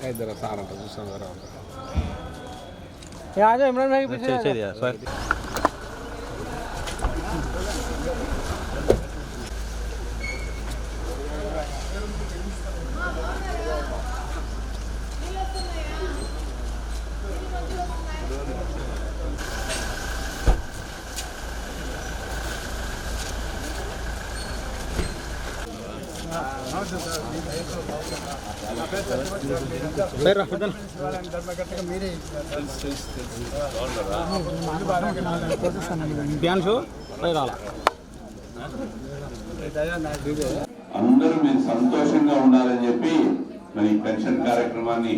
इधर सारा तो सुंदर है यहाँ जो इमरान भाई पीछे दिया सर అందరూ మీరు సంతోషంగా ఉండాలని చెప్పి మరి పెన్షన్ కార్యక్రమాన్ని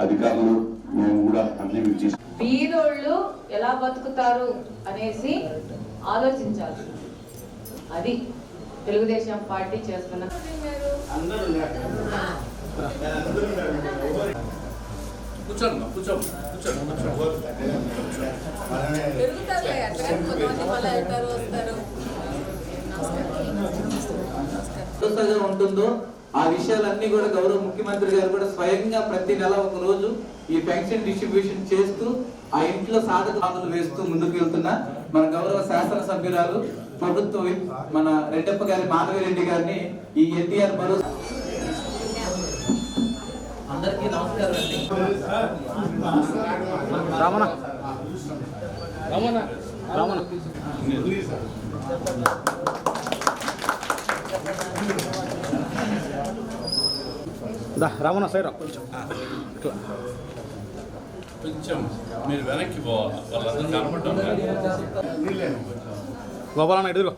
అధికారులు మేము కూడా అన్ని బీదోళ్ళు ఎలా బతుకుతారు అనేసి ఆలోచించాలి. అది తెలుగుదేశం పార్టీ చేస్తున్న ఉంటుందో ఆ విషయాలన్నీ కూడా గౌరవ ముఖ్యమంత్రి గారు కూడా స్వయంగా ప్రతి నెల ఒక రోజు ఈ పెన్షన్ డిస్ట్రిబ్యూషన్ చేస్తూ ఆ ఇంట్లో సాధక బాధలు వేస్తూ ముందుకు వెళ్తున్న మన గౌరవ శాసనసభ్యురాలు ప్రభుత్వ మన రెడ్డప్ప గారి మాధవిరెడ్డి గారిని ఈ ఎన్టీఆర్ భరోసా అందరికీ నమస్కారం అండి. రామణ రామణ రామణ రామణ సైరా కొంచెం మీరు వెనక్కి పోవాలి, వాళ్ళందరూ కనపడటం గోపాలన్న ఎదురు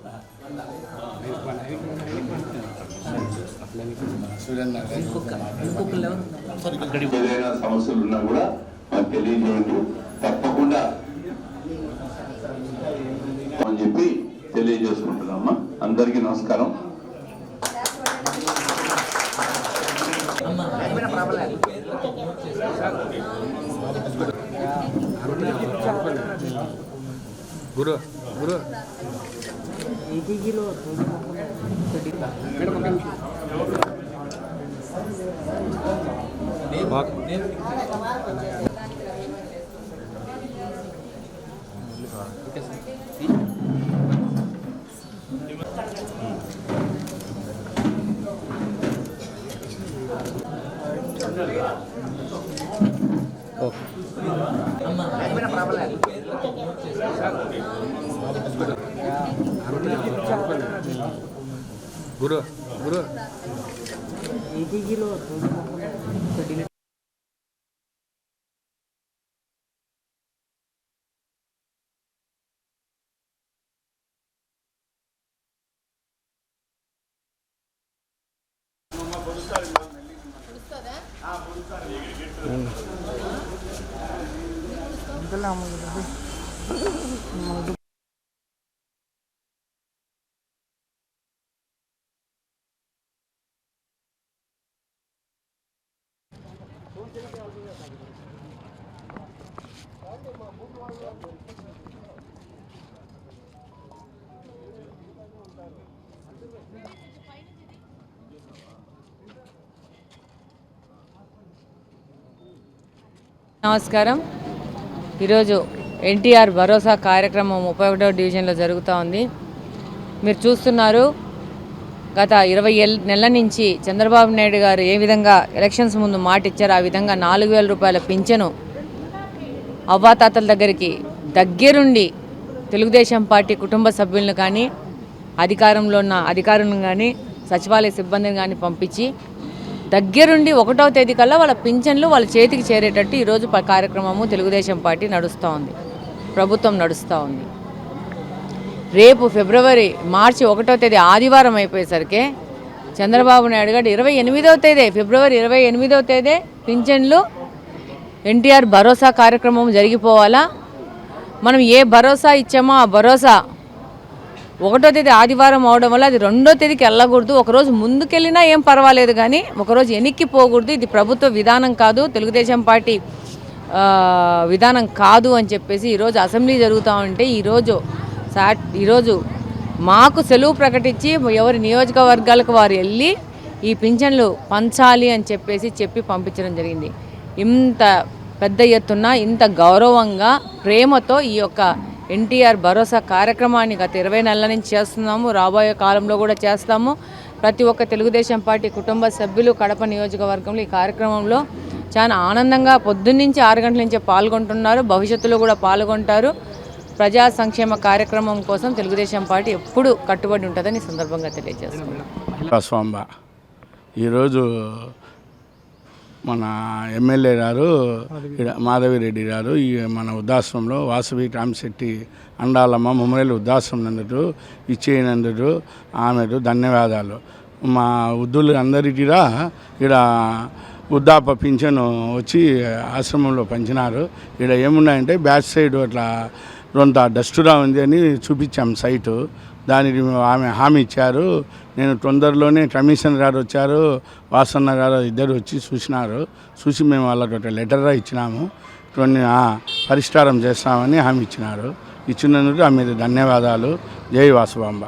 ఏదైనా సమస్యలు ఉన్నా కూడా మాకు తెలియజేయండి, తప్పకుండా అని చెప్పి తెలియజేసుకుంటున్నామ్మా. అందరికీ నమస్కారం. గురు గురు గురు గురు నమస్కారం. ఈరోజు ఎన్టీఆర్ భరోసా కార్యక్రమం 31వ డివిజన్లో జరుగుతూ ఉంది. మీరు చూస్తున్నారు, గత 20 నెలల నుంచి చంద్రబాబు నాయుడు గారు ఏ విధంగా ఎలక్షన్స్ ముందు మాట ఇచ్చారో ఆ విధంగా 4,000 రూపాయల పింఛను అవ్వాతాతల దగ్గరుండి తెలుగుదేశం పార్టీ కుటుంబ సభ్యులను కానీ అధికారంలో ఉన్న అధికారులను కానీ సచివాలయ సిబ్బందిని కానీ పంపించి దగ్గరుండి 1వ తేదీ కల్లా వాళ్ళ పింఛన్లు వాళ్ళ చేతికి చేరేటట్టు ఈరోజు కార్యక్రమము తెలుగుదేశం పార్టీ నడుస్తూ ఉంది, ప్రభుత్వం నడుస్తూ ఉంది. రేపు మార్చి 1వ తేదీ ఆదివారం అయిపోయేసరికి చంద్రబాబు నాయుడు గారు 28వ తేదీ ఫిబ్రవరి 28వ తేదీ పింఛన్లు ఎన్టీఆర్ భరోసా కార్యక్రమం జరిగిపోవాలా. మనం ఏ భరోసా ఇచ్చామో ఆ భరోసా 1వ తేదీ ఆదివారం అవడం వల్ల అది 2వ తేదీకి వెళ్ళకూడదు. ఒకరోజు ముందుకెళ్ళినా ఏం పర్వాలేదు, కానీ ఒకరోజు వెనక్కి పోకూడదు. ఇది ప్రభుత్వ విధానం కాదు, తెలుగుదేశం పార్టీ విధానం కాదు అని చెప్పేసి ఈరోజు అసెంబ్లీ జరుగుతూ ఉంటే ఈరోజు మాకు సెలవు ప్రకటించి ఎవరి నియోజకవర్గాలకు వారు వెళ్ళి ఈ పింఛన్లు పంచాలి అని చెప్పి పంపించడం జరిగింది. ఇంత పెద్ద ఎత్తున ఇంత గౌరవంగా ప్రేమతో ఈ యొక్క ఎన్టీఆర్ భరోసా కార్యక్రమాన్ని గత 20 నెలల నుంచి చేస్తున్నాము, రాబోయే కాలంలో కూడా చేస్తాము. ప్రతి ఒక్క తెలుగుదేశం పార్టీ కుటుంబ సభ్యులు కడప నియోజకవర్గంలో ఈ కార్యక్రమంలో చాలా ఆనందంగా పొద్దున్నుంచి 6 గంటల నుంచే పాల్గొంటున్నారు, భవిష్యత్తులో కూడా పాల్గొంటారు. ప్రజా సంక్షేమ కార్యక్రమం కోసం తెలుగుదేశం పార్టీ ఎప్పుడు కట్టుబడి ఉంటుందని ఈ సందర్భంగా తెలియజేస్తున్నాం. స్వాంబ ఈరోజు మన ఎమ్మెల్యే గారు మాధవిరెడ్డి గారు ఈ మన వృద్ధాశ్రమంలో వాసవి రామశెట్టి అండాలమ్మ మెమోరియల్ వృద్ధాశ్రమం నందుకు ఇచ్చేయనందుకు ఆమెకు ధన్యవాదాలు. మా వృద్ధులు అందరికీ ఇక్కడ వృద్ధాప పింఛను వచ్చి ఆశ్రమంలో పంచినారు. ఇక్కడ ఏమున్నాయంటే బ్యాక్ సైడ్ అట్లా కొంత డస్టుగా ఉంది అని చూపించాం సైటు. దానికి ఆమె హామీ ఇచ్చారు. నేను తొందరలోనే కమిషనర్ గారు వచ్చారు, వాసన్న గారు ఇద్దరు వచ్చి చూసి మేము వాళ్ళకి ఒక లెటర్ ఇచ్చినాము, కొన్ని పరిష్కారం చేస్తామని హామీ ఇచ్చినారు. ఇచ్చినందుకు ఆమె ధన్యవాదాలు. జై వాసవాంబ.